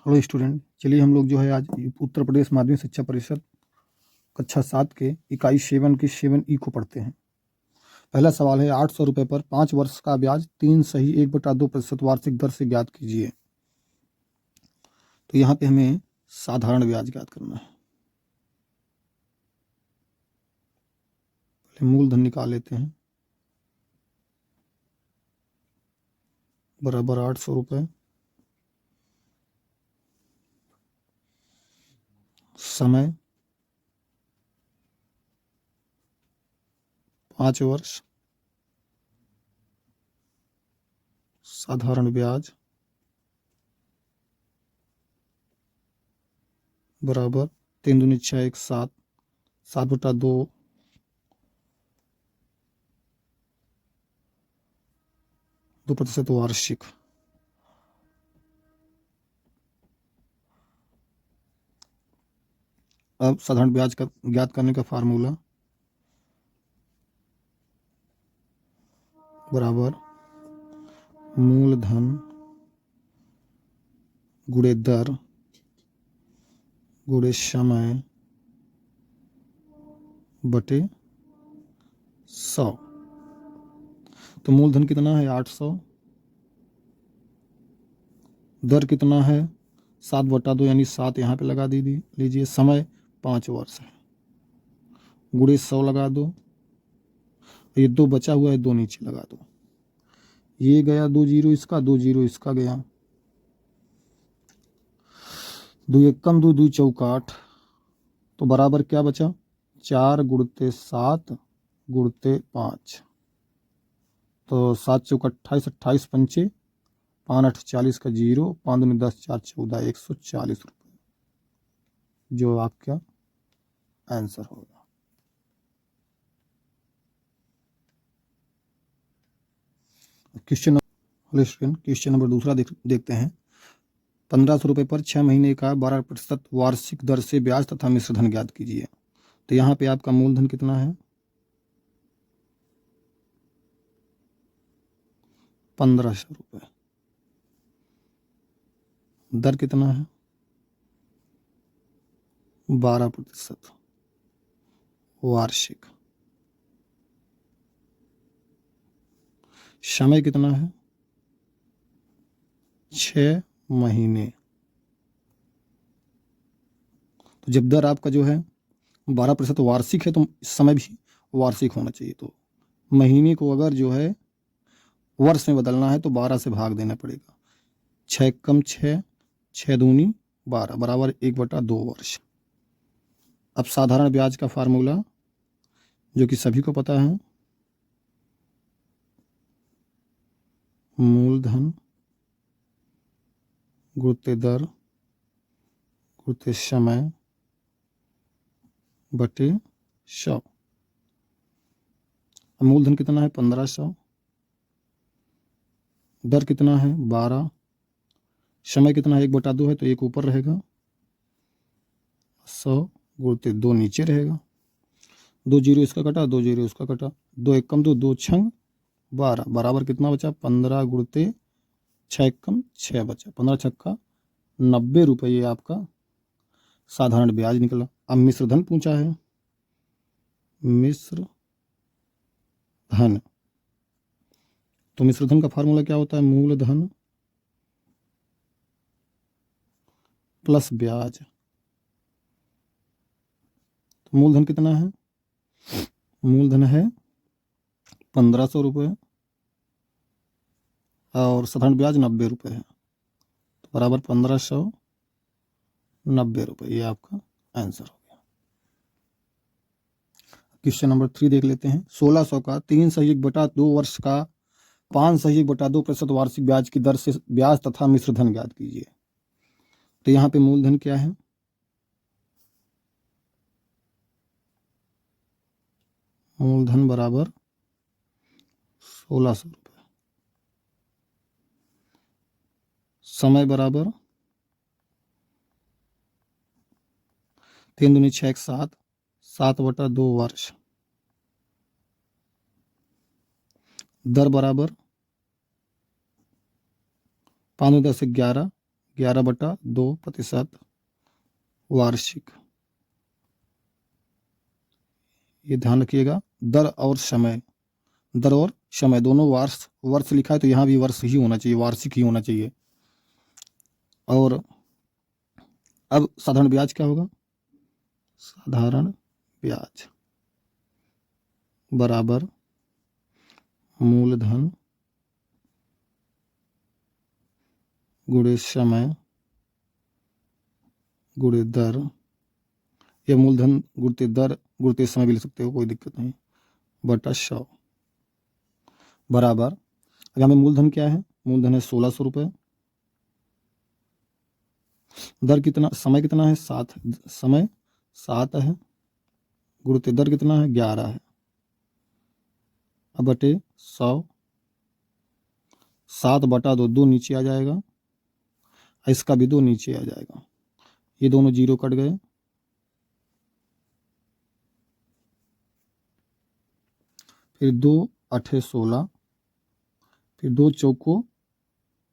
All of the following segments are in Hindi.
हेलो स्टूडेंट, चलिए हम लोग जो है आज उत्तर प्रदेश माध्यमिक शिक्षा परिषद कक्षा 7 के इकाई 7 की 7E को पढ़ते हैं। पहला सवाल है 800 रुपये पर 5 वर्ष का ब्याज 3 सही 1/2% वार्षिक दर से ज्ञात कीजिए। तो यहाँ पे हमें साधारण ब्याज ज्ञात करना है। पहले मूलधन निकाल लेते हैं, बराबर 800 रुपये, समय 5 वर्ष, साधारण ब्याज बराबर 3 दूनी 6 1 7, 7/2 2% वार्षिक। अब साधारण ब्याज का ज्ञात करने का फार्मूला बराबर मूलधन गुणे दर गुणे समय बटे 100। तो मूलधन कितना है 800, दर कितना है 7/2 यानी 7 यहाँ पे लगा लीजिए, समय 5 वर्ष है, गुणे 100 लगा दो, ये 2 बचा हुआ है 2 नीचे लगा दो, ये गया 2 जीरो इसका, 2 जीरो इसका गया, 2 एकम 2 2 चौका 8, तो बराबर क्या बचा 4 गुणते 7 गुणते 5, तो 7 चौका 28, 28 पंचे 5 8 40 का जीरो, 5 दूनी 10 4 14 140 रुपये, जो आपका आंसर होगा। क्वेश्चन नंबर दूसरा देखते हैं। 1500 रुपये पर 6 महीने का 12% वार्षिक दर से ब्याज तथा मिश्र धन ज्ञात कीजिए। तो यहाँ पे आपका मूलधन कितना है 1500 रुपये, दर कितना है 12% वार्षिक, समय कितना है 6 महीने। तो जब दर आपका जो है 12% वार्षिक है तो समय भी वार्षिक होना चाहिए। तो महीने को अगर जो है वर्ष में बदलना है तो 12 से भाग देना पड़ेगा, 6 कम 6, 6 दूनी 12 बराबर 1/2 वर्ष। अब साधारण ब्याज का फार्मूला जो कि सभी को पता है, मूलधन गुणित दर गुणित समय बटे 100। मूलधन कितना है 1500, दर कितना है 12, समय कितना है 1/2 है तो 1 ऊपर रहेगा, 100 गुणित 2 नीचे रहेगा, 2 जीरो इसका कटा, 2 जीरो इसका कटा, 2 एकम 2 2 छंग 12 बराबर कितना बचा 15 गुणित 6 एकम 6 बचा, 15 छक्का 90 रुपये ये आपका साधारण ब्याज निकला। अब मिश्र धन पूछा है, मिश्र धन, तो मिश्र धन का फार्मूला क्या होता है मूलधन प्लस ब्याज। तो मूलधन कितना है, मूलधन है 1500 रुपये और साधारण ब्याज 90 रुपये है, तो बराबर 1590 रुपये, ये आपका आंसर हो गया। क्वेश्चन नंबर 3 देख लेते हैं। 1600 का 3 सही 1/2 वर्ष का 5 सही 1/2% वार्षिक ब्याज की दर से ब्याज तथा मिश्र धन ज्ञात कीजिए। तो यहाँ पे मूलधन क्या है मूलधन बराबर 1600 रुपये, समय बराबर 3 दूनी 6 7, 7/2 वर्ष, दर बराबर 5 10 11, 11/2% वार्षिक। ये ध्यान रखिएगा, दर और समय दोनों वर्ष लिखा है तो यहाँ भी वर्ष ही होना चाहिए, वार्षिक ही होना चाहिए। और अब साधारण ब्याज क्या होगा? साधारण ब्याज बराबर मूलधन गुणे समय गुणे दर, या मूलधन गुणते दर गुणते समय भी ले सकते हो, कोई दिक्कत नहीं, बटा 100 बराबर। अब हमें मूलधन क्या है? मूलधन है 1600 रुपये। दर कितना, समय कितना है? 7, समय 7 है, गुणते दर कितना है? 11 है। अब बटे 100, 7/2, 2 नीचे आ जाएगा, इसका भी 2 नीचे आ जाएगा, ये दोनों जीरो कट गए। फिर 2 8 16, फिर 2 चौको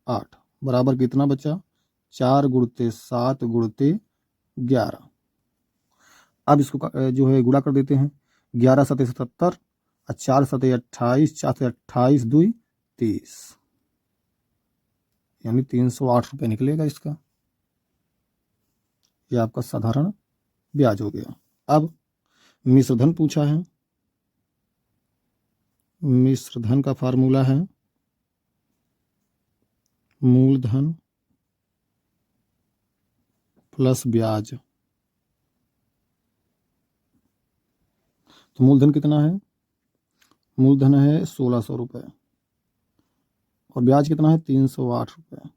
8 बराबर कितना बचा? 4 गुणते 7 गुणते 11। अब इसको जो है गुणा कर देते हैं। 11 7 77 और 4 7 28, 4 से 28 2 30, यानी 308 रुपये निकलेगा इसका। यह आपका साधारण ब्याज हो गया। अब मिश्रधन पूछा है। मिश्रधन का फार्मूला है मूलधन प्लस ब्याज। तो मूलधन कितना है? मूलधन है 1600 रुपये और ब्याज कितना है? 308 रुपये।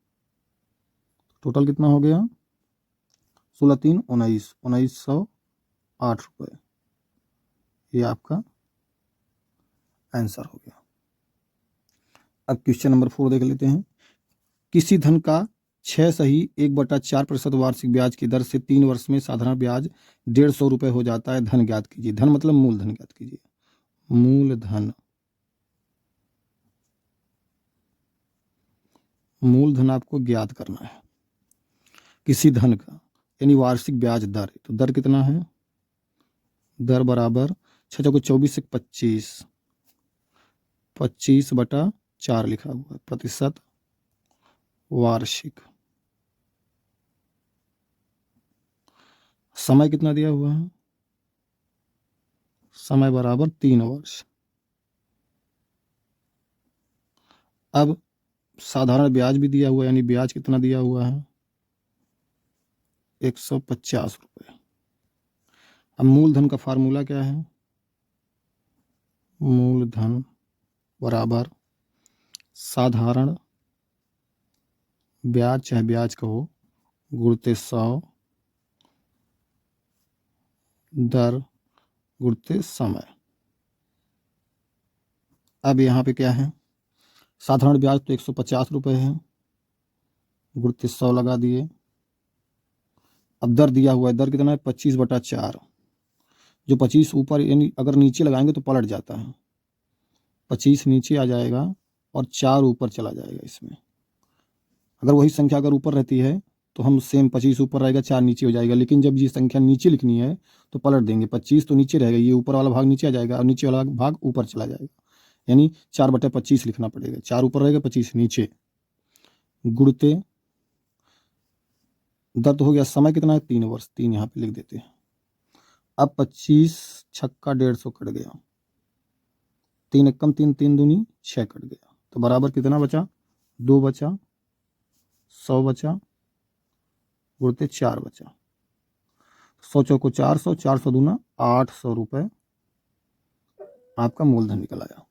टोटल कितना हो गया? 16 3 19, 1908 रुपये। ये आपका आंसर हो गया। अब क्वेश्चन नंबर 4 देख लेते हैं। किसी धन का 6 सही 1/4% वार्षिक ब्याज की दर से 3 वर्ष में साधारण ब्याज 150 रुपये हो जाता है। धन ज्ञात कीजिए। धन मतलब मूलधन ज्ञात कीजिए। मूलधन आपको ज्ञात करना है किसी धन का, यानी वार्षिक ब्याज दर। तो दर कितना है? दर बराबर 6 चौको 24 से 25, 25/4 लिखा हुआ है, प्रतिशत वार्षिक। समय कितना दिया हुआ है? समय बराबर 3 वर्ष। अब साधारण ब्याज भी दिया हुआ है, यानी ब्याज कितना दिया हुआ है? 150 रुपये। अब मूलधन का फार्मूला क्या है? मूलधन बराबर साधारण ब्याज, चाहे ब्याज कहो, गुणते 100 दर गुणते समय। अब यहाँ पे क्या है? साधारण ब्याज तो 150 रुपये है, गुणते 100 लगा दिए। अब दर दिया हुआ है, दर कितना है? 25/4। जो 25 ऊपर, यानी अगर नीचे लगाएंगे तो पलट जाता है, 25 नीचे आ जाएगा और 4 ऊपर चला जाएगा। इसमें अगर वही संख्या अगर ऊपर रहती है तो हम सेम 25 ऊपर रहेगा, 4 नीचे हो जाएगा। लेकिन जब ये संख्या नीचे लिखनी है तो पलट देंगे, 25 तो नीचे रहेगा, ये ऊपर वाला भाग नीचे आ जाएगा और नीचे वाला भाग ऊपर चला जाएगा, यानी 4/25 लिखना पड़ेगा। 4 ऊपर रहेगा, 25 नीचे, गुणते दर तो हो गया। समय कितना है? 3 वर्ष, 3 यहाँ पे लिख देते हैं। अब 25 छक्का 150 कट गया, 3 एकम 3, 3 दूनी 6 कट गया, तो बराबर कितना बचा? 2 बचा, 100 बचा, गुणते 4 बचा। 100 चौको 400, 400 दूना 800 रुपये आपका मूलधन निकल आया।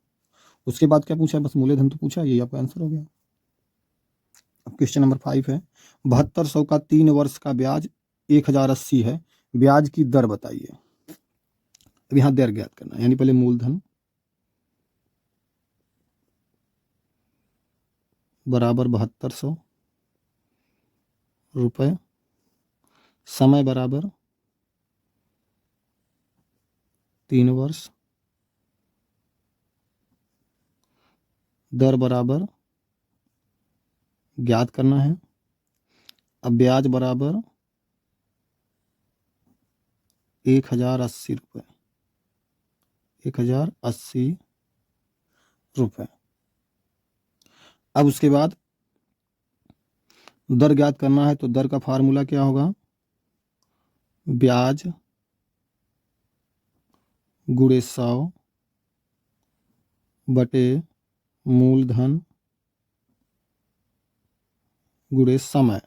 उसके बाद क्या पूछा है? बस मूलधन तो पूछा, यही आपका आंसर हो गया। अब क्वेश्चन नंबर 5 है। 7200 का 3 वर्ष का ब्याज 1080 है, ब्याज की दर बताइए। अब यहाँ दर ज्ञात करना है, यानी पहले मूलधन बराबर 7200 रुपये, समय बराबर 3 वर्ष, दर बराबर ज्ञात करना है अब ब्याज बराबर 1080 रुपये, 1080 रुपये। अब उसके बाद दर ज्ञात करना है, तो दर का फार्मूला क्या होगा? ब्याज गुणे 100 बटे मूलधन गुणे समय।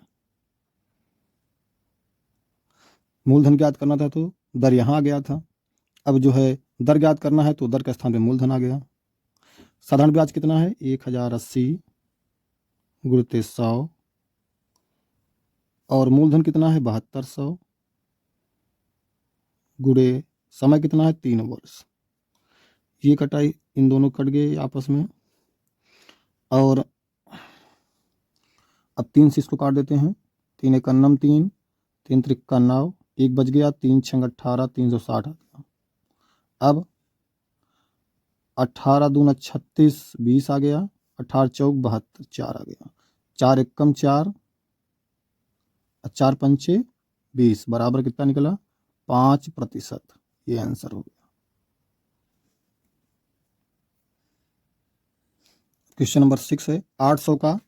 मूलधन ज्ञात करना था तो दर यहाँ आ गया था। अब जो है दर ज्ञात करना है तो दर के स्थान पे मूलधन आ गया। साधारण ब्याज कितना है? 1080 गुणित 100 और मूलधन कितना है? 7200 गुणे समय कितना है? 3 वर्ष। ये कटाई, इन दोनों कट गए आपस में। और अब 3 से इसको काट देते हैं। 3 एक अन्नम 3, 3 त्रिक्का 9, 1 बच गया, 3 छंग 18, 360 आ गया। अब 18 दूना 36, 20 आ गया, 18 चौक 72, 4 आ गया। 4 एकम 4, 4 पंचे 20, बराबर कितना निकला? 5%। ये आंसर हो गया। क्वेश्चन नंबर 6 है, 800 का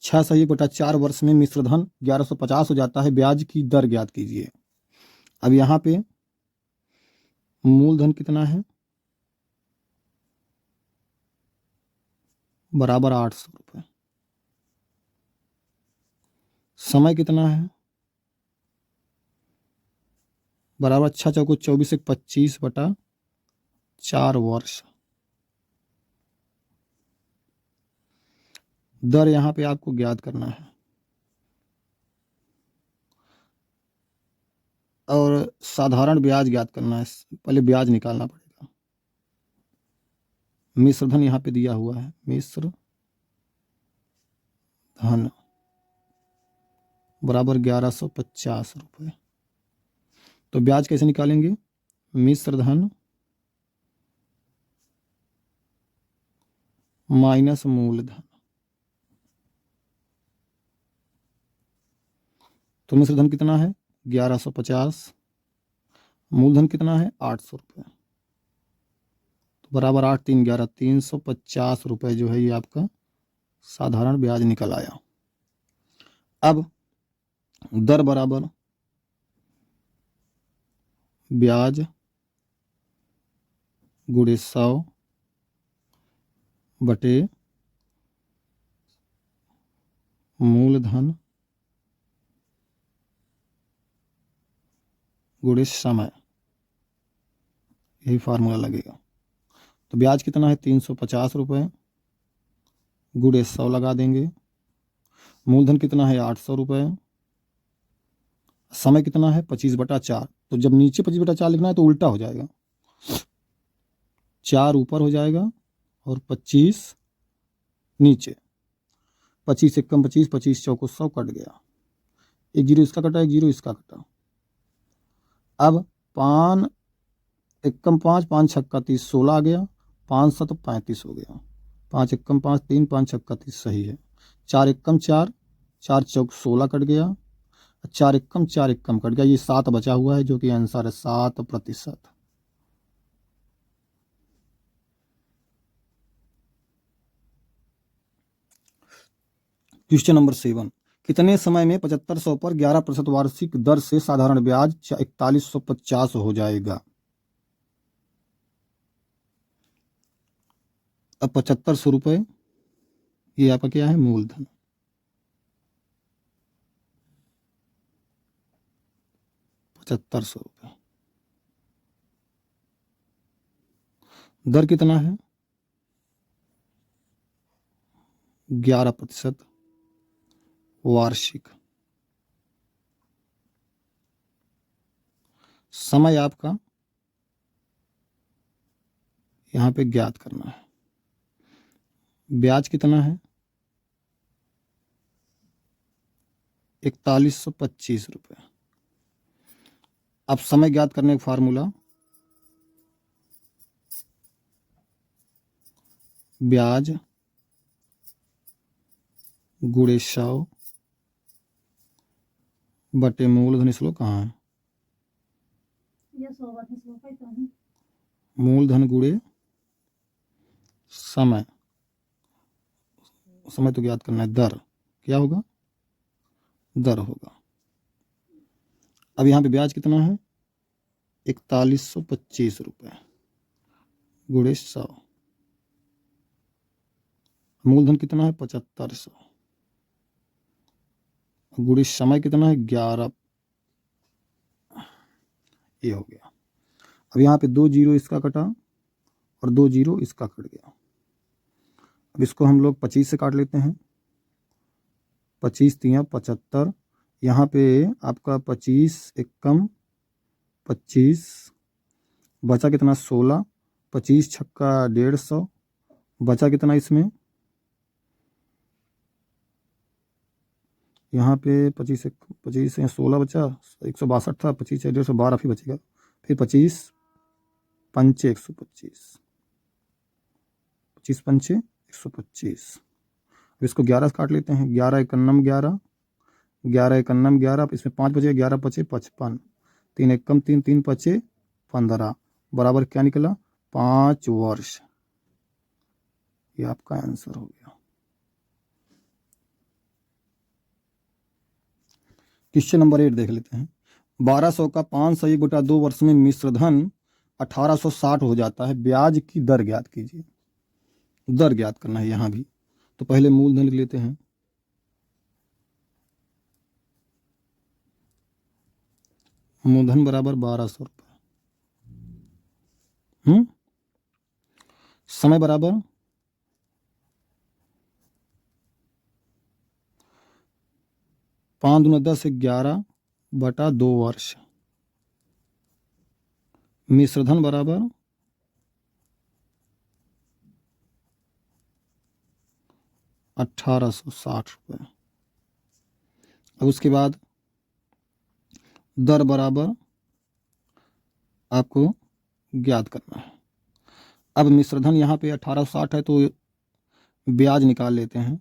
6 सही बटा 4 वर्ष में मिश्रधन 1150 हो जाता है, ब्याज की दर ज्ञात कीजिए। अब यहाँ पे मूलधन कितना है? बराबर 800 रुपये। समय कितना है? बराबर 6 चौको 24, 25 बटा 4 वर्ष। दर यहाँ पे आपको ज्ञात करना है और साधारण ब्याज ज्ञात करना है। पहले ब्याज निकालना पड़ेगा। मिश्रधन यहाँ पे दिया हुआ है, मिश्र धन बराबर 1150 रुपये। तो ब्याज कैसे निकालेंगे? मिश्रधन माइनस मूलधन। तो मिश्रधन कितना है? 1150, मूलधन कितना है? 800 रुपये। तो बराबर 8 3 11, 350 रुपये जो है ये आपका साधारण ब्याज निकल आया। अब दर बराबर ब्याज गुणे 100 बटे मूलधन गुणे समय, यही फार्मूला लगेगा। तो ब्याज कितना है? 350 रुपये गुणे 100 लगा देंगे। मूलधन कितना है? 800 रुपये। समय कितना है? 25/4। तो जब नीचे 25/4 लिखना है तो उल्टा हो जाएगा, 4 ऊपर हो जाएगा और 25 नीचे। 25 एकम 25, 25 चौको 100 कट गया। एक जीरो इसका कटा, एक जीरो इसका कटा। अब 5 एकम 5, 5 छक्का 30, 16 आ गया। 5 7 35 हो गया। 5 एकम 5 3, 5 छक्का 30 सही है। 4 एकम 4, 4 चौक 16 कट गया। 4 एकम 4 एकम कट गया। ये 7 बचा हुआ है जो कि आंसर है 7%। क्वेश्चन नंबर 7, कितने समय में 7500 पर 11% वार्षिक दर से साधारण ब्याज 4150 हो जाएगा? अब 7500 रुपये ये आपका क्या है? मूलधन। 7500 रुपये। दर कितना है? 11% वार्षिक। समय आपका यहाँ पे ज्ञात करना है। ब्याज कितना है? 4125 रुपये। अब समय ज्ञात करने का फार्मूला ब्याज गुणे 100 बटे मूलधन श्लोक कहाँ है, मूलधन गुणे समय, समय तो ज्ञात करना है, दर क्या होगा, दर होगा। अब यहाँ पे ब्याज कितना है, 4125 रुपये गुणे 100, मूलधन कितना है 7500, गुणे समय कितना है 11, ये हो गया। अब यहाँ पे 2 जीरो इसका कटा और 2 जीरो इसका कट गया। अब इसको हम लोग 25 से काट लेते हैं, 25 तिया 75, यहाँ पे आपका 25 एकम 25, बचा कितना 16, 25 छक्का 150, बचा कितना इसमें, यहाँ पे 25 या 16 बचा, 162 था, 25 या 112 ही बचेगा, फिर 25 पंचे 125, 25 पंचे 125। अब इसको 11 से काट लेते हैं, 11 एकन्नम 11, 11 एकन्नम 11, इसमें 5 बचे, 11 पचे 55, 3 एकम 3, 3 पचे 15, बराबर क्या निकला 5 वर्ष। ये आपका आंसर हो गया। क्वेश्चन नंबर 8 देख लेते हैं। 1200 का 501 बटा 2 वर्ष में मिश्र धन 1860 हो जाता है, ब्याज की दर ज्ञात कीजिए। दर ज्ञात करना है यहाँ भी, तो पहले मूलधन लिख लेते हैं, मूलधन बराबर 1200 रुपये, समय बराबर 5 दूना 10 11 बटा 2 वर्ष, मिश्रधन बराबर 1860 रुपये। अब उसके बाद दर बराबर आपको ज्ञात करना है। अब मिश्रधन यहाँ पे 1860 है, तो ब्याज निकाल लेते हैं।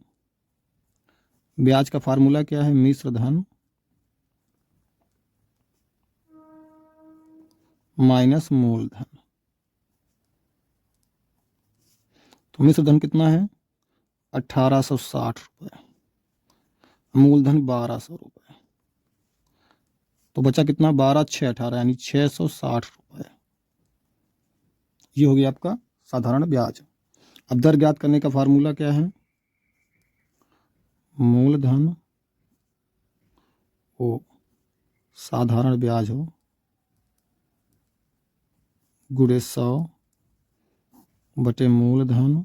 ब्याज का फार्मूला क्या है, मिश्रधन माइनस मूलधन। तो मिश्रधन कितना है 1860 रुपये, मूलधन 1200 रुपये, तो बचा कितना 12 6 18 यानी 660 रुपये। ये हो गया आपका साधारण ब्याज। अब दर ज्ञात करने का फार्मूला क्या है, मूलधन हो साधारण ब्याज हो गुणे 100 बटे मूलधन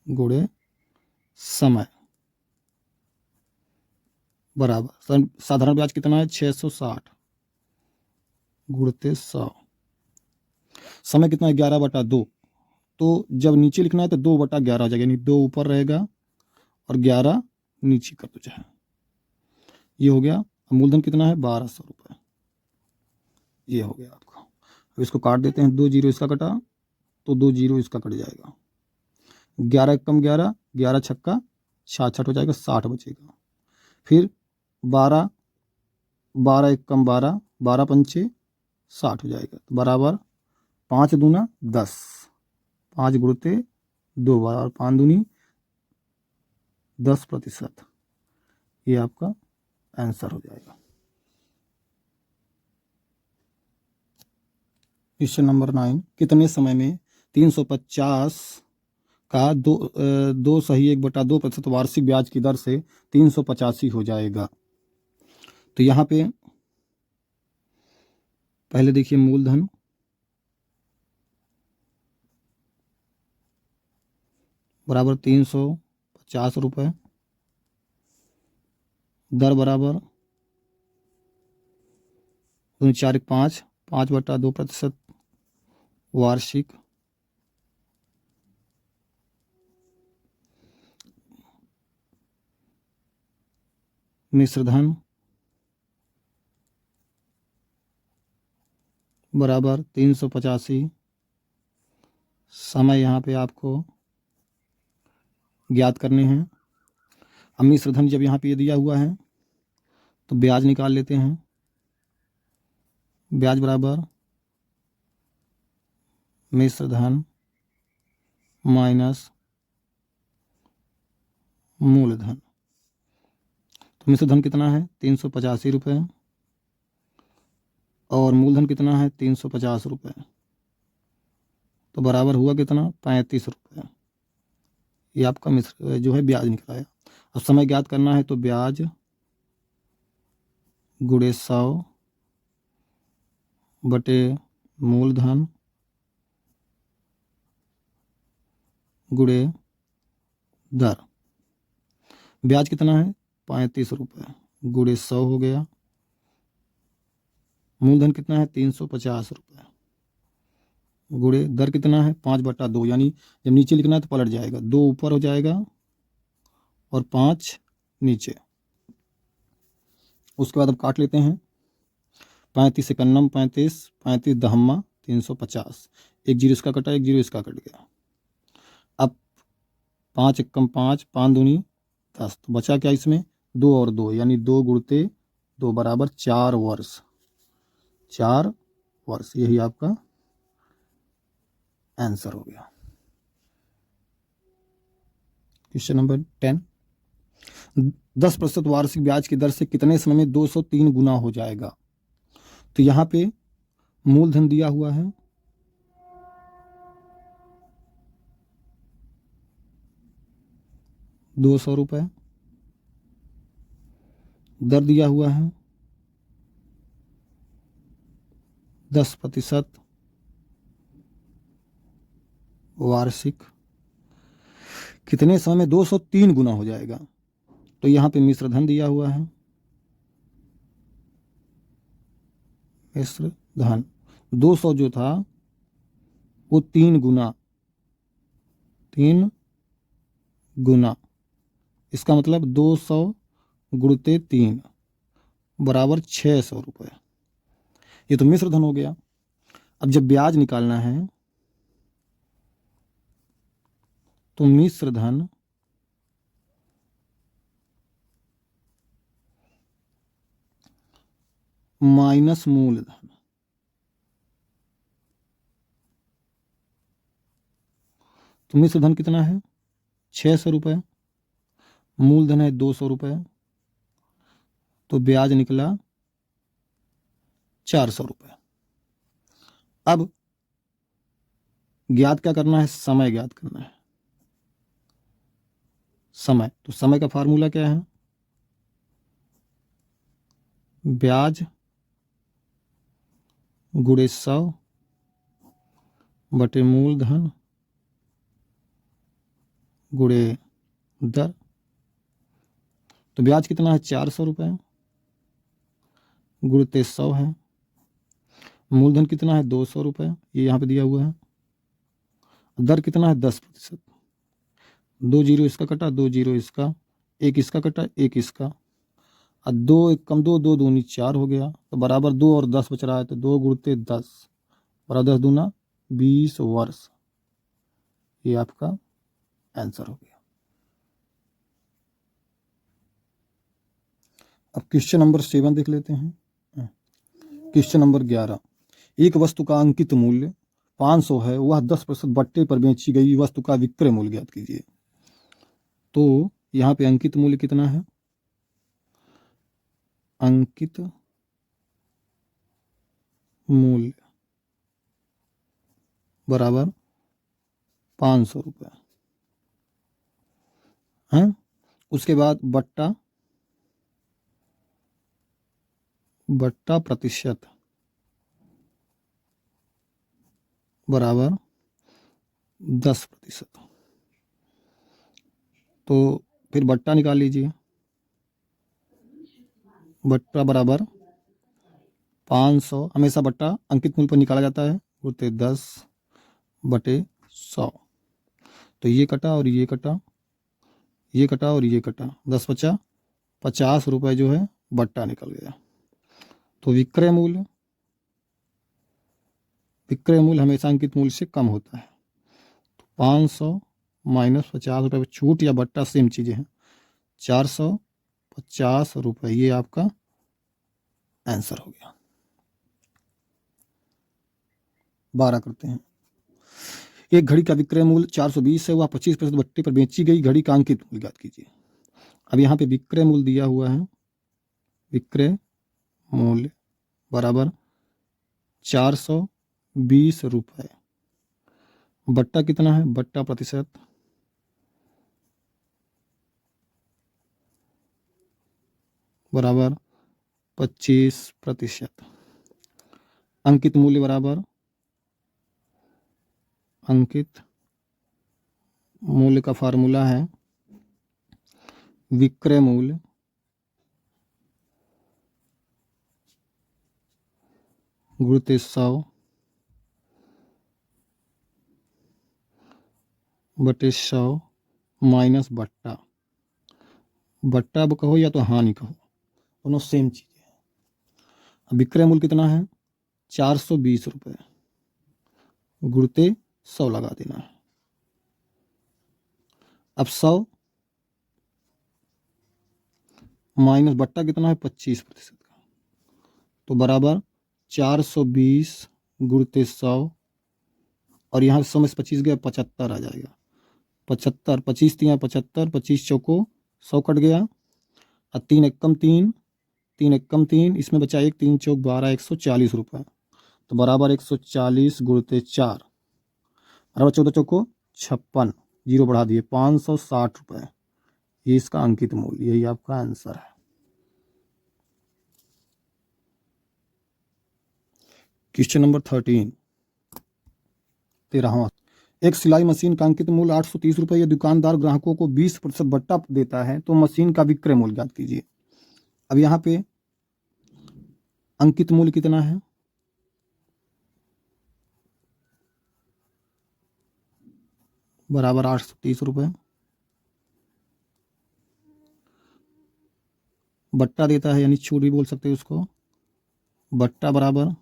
गुणे समय बराबर साधारण ब्याज कितना है 660 गुणते 100, समय कितना है 11/2, तो जब नीचे लिखना है तो 2/11 हो जाएगा, यानी 2 ऊपर रहेगा और 11 नीचे कर दो चाहे। ये हो गया। मूलधन कितना है 1200 रुपये, ये हो गया आपका। अब इसको काट देते हैं, 2 जीरो इसका कटा तो 2 जीरो इसका कट जाएगा, 11 कम 11, 11 छक्का 66 हो जाएगा, 60 बचेगा। फिर 12, 12 एक कम 12, 12 पंचे 60 हो जाएगा, तो बराबर 5 दूना 10, 5 गुणते 2 बराबर 5 दूनी 10%। ये आपका आंसर हो जाएगा। क्वेश्चन नंबर 9, कितने समय में 350 का 2 सही 1/2% वार्षिक ब्याज की दर से 385 हो जाएगा। तो यहाँ पे पहले देखिए मूलधन बराबर 350 रुपये, दर बराबर 4 5, 5/2% वार्षिक, मिश्रधन बराबर 385, समय यहाँ पे आपको ज्ञात करने हैं। अब मिश्रधन जब यहाँ पे दिया हुआ है तो ब्याज निकाल लेते हैं। ब्याज बराबर मिश्र धन माइनस मूलधन। तो मिश्र धन कितना है 385 रुपये और मूलधन कितना है 350 रुपये, तो बराबर हुआ कितना 35 रुपये। ये आपका मिश्र जो है ब्याज निकल आया। अब समय ज्ञात करना है तो ब्याज गुणे 100 बटे मूलधन गुणे दर। ब्याज कितना है 35 रुपये गुणे 100 हो गया। मूलधन कितना है 350 रुपये गुणे दर कितना है 5/2, यानी जब नीचे लिखना है तो पलट जाएगा, 2 ऊपर हो जाएगा और 5 नीचे। उसके बाद अब काट लेते हैं। 35 एकन्नम 35, 35 दहम्मा 350, एक जीरो इसका कटा, एक जीरो इसका कट गया। अब 5 एकम 5, 5 दूनी 10, तो बचा क्या इसमें 2 और 2, यानी 2 गुणते 2 बराबर 4 वर्ष। 4 वर्ष यही आपका आंसर हो गया। क्वेश्चन नंबर 10, 10% वार्षिक ब्याज की दर से कितने समय में 203 गुना हो जाएगा। तो यहाँ पे मूलधन दिया हुआ है 200 रुपये, दर दिया हुआ है 10% वार्षिक, कितने समय में 203 गुना हो जाएगा। तो यहाँ पे मिश्र धन दिया हुआ है, मिश्र धन 200 जो था वो 3 गुना, इसका मतलब 200 गुणते 3 बराबर 600 रुपये। ये तो मिश्र धन हो गया। अब जब ब्याज निकालना है तो मिश्र धन माइनस मूलधन, तो मिश्र धन कितना है 600 रुपये, मूलधन है 200 रुपये, तो ब्याज निकला 400 रुपये। अब ज्ञात क्या करना है, समय ज्ञात करना है। समय, तो समय का फार्मूला क्या है, ब्याज गुणे 100 बटे मूलधन गुणे दर। तो ब्याज कितना है 400 रुपये गुणते 100 है, मूलधन कितना है 200 रुपये, ये यहाँ पे दिया हुआ है, दर कितना है 10%। 2 जीरो इसका कटा, 2 जीरो इसका, एक इसका कटा, एक इसका, और 2 एक कम 2, 2 दूनी 4 हो गया, तो बराबर 2 और 10 बच रहा है, तो 2 गुणते 10 बराबर 10 दूना 20 वर्ष। ये आपका आंसर हो गया। अब क्वेश्चन नंबर 7 देख लेते हैं। क्वेश्चन नंबर 11, एक वस्तु का अंकित मूल्य 500 है, वह 10% बट्टे पर बेची गई वस्तु का विक्रय मूल्य ज्ञात कीजिए। तो यहाँ पे अंकित मूल्य कितना है, अंकित मूल्य बराबर 500 रुपये है। उसके बाद बट्टा प्रतिशत बराबर 10%। तो फिर बट्टा निकाल लीजिए, बट्टा बराबर 500, हमेशा बट्टा अंकित मूल्य पर निकाला जाता है, बोलते 10 बटे 100। तो ये कटा और ये कटा, ये कटा और ये कटा, 10 बचा 50 रुपये जो है बट्टा निकल गया। तो विक्रय मूल्य हमेशा अंकित मूल्य से कम होता है। तो 500 माइनस 50 रुपये, छूट या बट्टा सेम चीज़ें हैं, 450 रुपये, ये आपका आंसर हो गया। 12 करते हैं। एक घड़ी का विक्रय मूल्य 420 है, वह 25% भट्टे पर बेची गई घड़ी का अंकित मूल्य ज्ञात कीजिए। अब यहाँ पे विक्रय मूल्य दिया हुआ है, विक्रय मूल्य बराबर 420 रुपये, बट्टा कितना है, बट्टा प्रतिशत बराबर 25%। अंकित मूल्य बराबर अंकित मूल्य का फार्मूला है विक्रय मूल्य गुणित 100 बटे 100 माइनस बट्टा। बट्टा अब कहो या तो हानि कहो, दोनों सेम चीज़ है। अब विक्रय मूल्य कितना है, 420 रुपये, गुणित 100 लगा देना है। अब 100 माइनस बट्टा कितना है, 25% का, तो बराबर 420 गुणित 100, और यहाँ 100 में से 25 गया, 75 आ जाएगा। 75, 25 तिया 75, 25 चौको 100 कट गया, और 3 एकम 3, 3 एकम 3, इसमें बचा 1, 3 चौक 12, 140 रुपये, तो बराबर 140 गुणित 4 बराबर 14 चौको 56, जीरो बढ़ा दिए 560 रुपये। ये इसका अंकित मूल्य, यही आपका आंसर है। Question number 13, 13वां। एक सिलाई मशीन का अंकित मूल्य 830 रुपये, या दुकानदार ग्राहकों को 20% बट्टा देता है, तो मशीन का विक्रय मूल्य ज्ञात कीजिए। अब यहाँ पे अंकित मूल्य कितना है, बराबर 830 रुपये, बट्टा देता है यानी छूट भी बोल सकते हैं उसको, बट्टा बराबर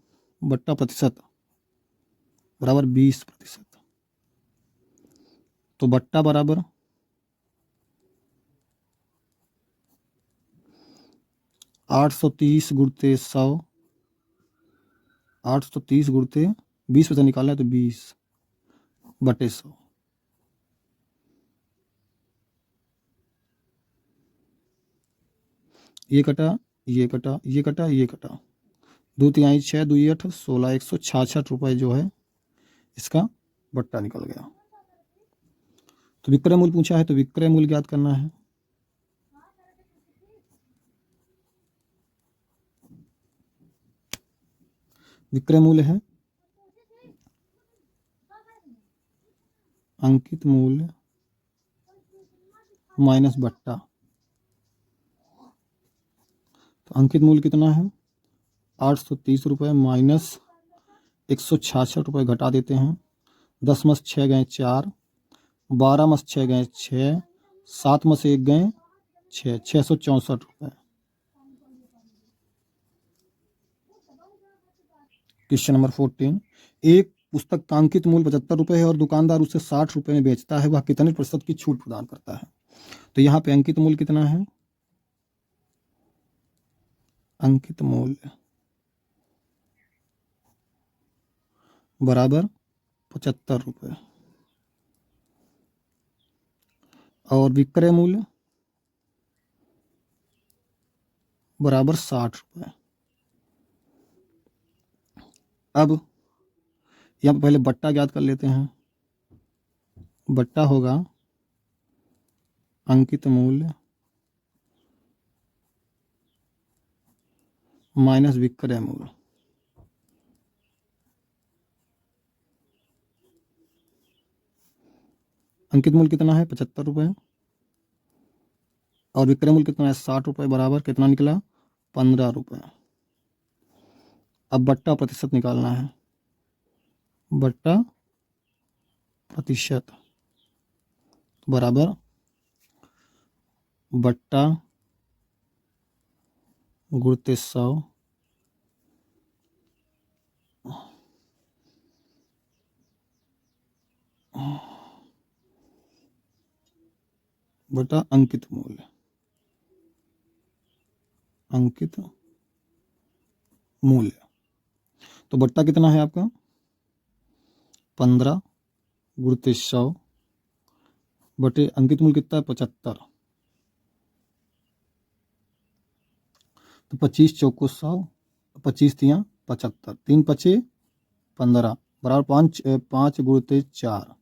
बट्टा प्रतिशत बराबर 20%, तो बट्टा बराबर 830 गुणित 100, 830 गुणित 20% निकालना है तो 20 बटे 100, ये कटा, ये कटा, ये कटा, ये कटा, 2 तिहाई 6, 2 8, 16, 166 रुपये जो है इसका बट्टा निकल गया। तो विक्रय मूल्य पूछा है, तो विक्रय मूल्य ज्ञात करना है। विक्रय मूल्य है अंकित मूल्य माइनस बट्टा, तो अंकित मूल्य कितना है, 830 रुपये माइनस 166 रुपये, घटा देते हैं, 10 में से 6 गए 4, 12 में से 6 गए 6, 7 में से 1 गए 6, 664 रुपये। क्वेश्चन नंबर 14, एक पुस्तक का अंकित मूल्य 75 रुपये है और दुकानदार उसे 60 रुपये में बेचता है, वह कितने प्रतिशत की छूट प्रदान करता है। तो यहाँ पे अंकित मूल्य कितना है, अंकित मूल्य बराबर 75 रुपये, और विक्रय मूल्य बराबर 60 रुपये। अब यहाँ पहले बट्टा ज्ञात कर लेते हैं। बट्टा होगा अंकित मूल्य माइनस विक्रय मूल्य। अंकित मूल्य कितना है, 75 रुपये, और विक्रय मूल्य कितना है, 60 रुपये, बराबर कितना निकला, 15 रुपये। अब बट्टा प्रतिशत निकालना है, बट्टा प्रतिशत बराबर बट्टा गुणित 100 बटा अंकित मूल्य, अंकित मूल्य। तो बट्टा कितना है आपका 15 गुणित 100 बटे अंकित मूल्य कितना है 75। तो 25 चौको 100, 25 तियाँ 75, 3 पचे 15 बराबर 5 गुणित 4,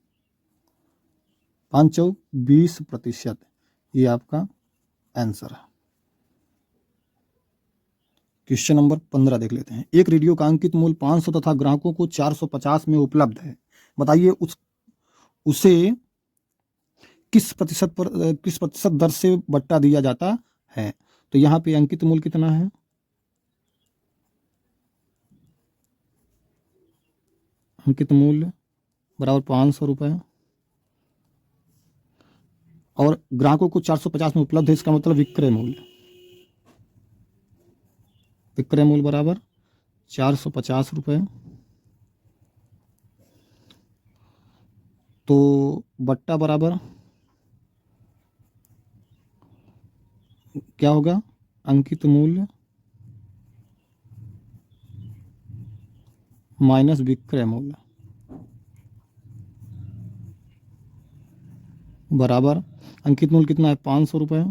5 चौक 20%। ये आपका आंसर है। क्वेश्चन नंबर 15 देख लेते हैं। एक रेडियो का अंकित मूल्य 500 तथा ग्राहकों को 450 में उपलब्ध है। बताइए उसे किस प्रतिशत दर से बट्टा दिया जाता है। तो यहाँ पे अंकित मूल्य कितना है, अंकित मूल्य बराबर 500 रुपये और ग्राहकों को 450 में उपलब्ध है। इसका मतलब विक्रय मूल्य बराबर 450 रुपये। तो बट्टा बराबर क्या होगा, अंकित मूल्य माइनस विक्रय मूल्य बराबर अंकित मूल्य कितना है 500 रुपये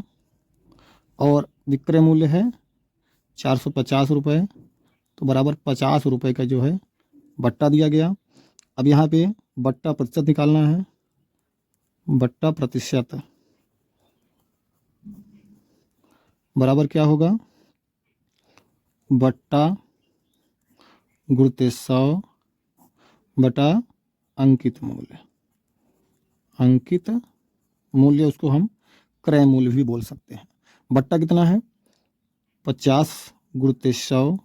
और विक्रय मूल्य है 450 रुपये। तो बराबर 50 रुपये का जो है बट्टा दिया गया। अब यहाँ पे बट्टा प्रतिशत निकालना है। बट्टा प्रतिशत बराबर क्या होगा, बट्टा गुणित 100 बटा अंकित मूल्य। अंकित मूल्य उसको हम क्रय मूल्य भी बोल सकते हैं। बट्टा कितना है 50 गुणित 100,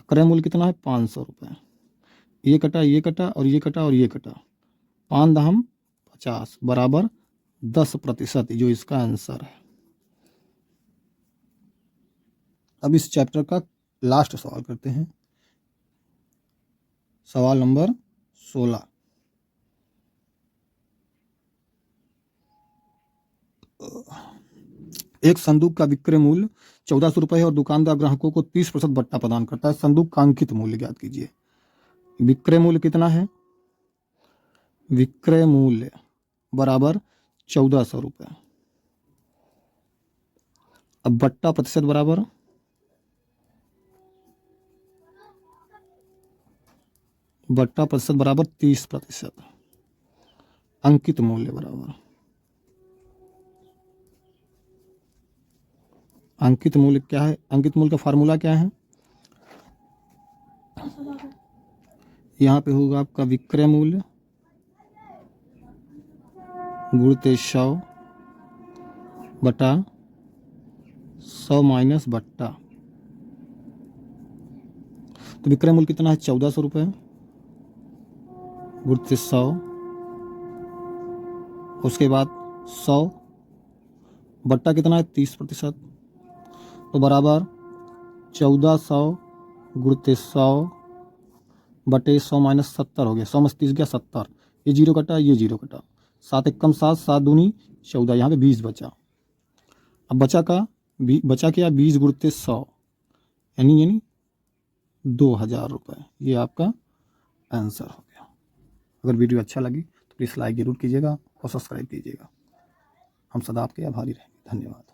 क्रय मूल्य कितना है 500 रुपये। ये कटा ये कटा और ये कटा और ये कटा, 5 दहम 50 बराबर 10%, जो इसका आंसर है। अब इस चैप्टर का लास्ट सवाल करते हैं। सवाल नंबर 16। एक संदूक का विक्रय मूल्य 1400 रुपये है और दुकानदार ग्राहकों को 30% बट्टा प्रदान करता है। संदूक का अंकित मूल्य ज्ञात कीजिए। विक्रय मूल्य कितना है, विक्रय मूल्य बराबर 1400 रुपये। अब बट्टा प्रतिशत बराबर बट्टा प्रतिशत बराबर 30%। अंकित मूल्य बराबर अंकित मूल्य क्या है, अंकित मूल्य का फार्मूला क्या है, यहाँ पे होगा आपका विक्रय मूल्य गुणित 100 बटा 100 माइनस बट्टा। तो विक्रय मूल्य कितना है 1400 रुपये गुणित 100, उसके बाद 100 बट्टा कितना है 30%। तो बराबर 1400 गुणित 100 बटे 100 माइनस 70 हो गया। 100 में 30 गया 70, ये जीरो कटा ये जीरो कटा, 7 एकम 7, 7 दूनी 14, यहाँ पे 20 बचा। अब बचा क्या 20 गुणित 100 यानी 2000 रुपये। ये आपका आंसर हो गया। अगर वीडियो अच्छा लगी तो प्लीज़ लाइक ज़रूर कीजिएगा और सब्सक्राइब कीजिएगा। हम सदा आपके आभारी रहेंगे। धन्यवाद।